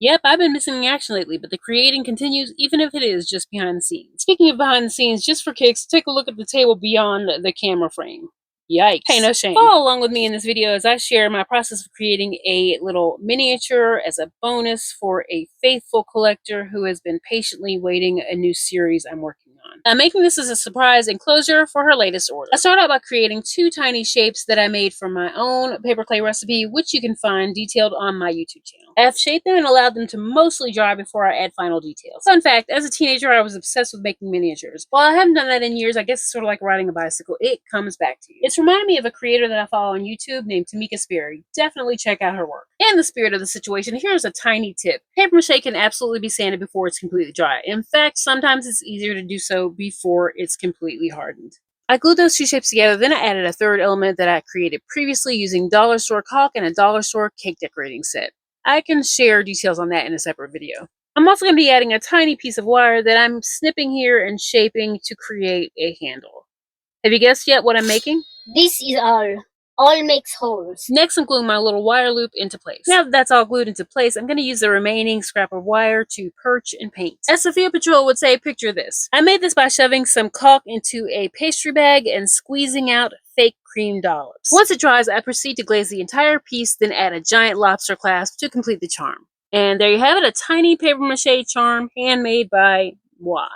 Yep, I've been missing the action lately, but the creating continues even if it is just behind the scenes. Speaking of behind the scenes, just for kicks, take a look at the table beyond the camera frame. Yikes. Hey, no shame. Follow along with me in this video as I share my process of creating a little miniature as a bonus for a faithful collector who has been patiently waiting a new series I'm working on. I'm making this as a surprise enclosure for her latest order. I started out by creating two tiny shapes that I made from my own paper clay recipe, which you can find detailed on my YouTube channel. I've shaped them and allowed them to mostly dry before I add final details. Fun fact, as a teenager, I was obsessed with making miniatures. While I haven't done that in years, I guess it's sort of like riding a bicycle. It comes back to you. It's reminded me of a creator that I follow on YouTube named Tamika Sperry. Definitely check out her work. In the spirit of the situation, here's a tiny tip. Paper mache can absolutely be sanded before it's completely dry. In fact, sometimes it's easier to do so before it's completely hardened. I glued those two shapes together, then I added a third element that I created previously using dollar store caulk and a dollar store cake decorating set. I can share details on that in a separate video. I'm also going to be adding a tiny piece of wire that I'm snipping here and shaping to create a handle. Have you guessed yet what I'm making? This is all. All makes holes. Next, I'm gluing my little wire loop into place. Now that that's all glued into place, I'm going to use the remaining scrap of wire to perch and paint. As Sophia Patrol would say, picture this. I made this by shoving some caulk into a pastry bag and squeezing out fake cream dollops. Once it dries, I proceed to glaze the entire piece, then add a giant lobster clasp to complete the charm. And there you have it, a tiny paper mache charm handmade by moi.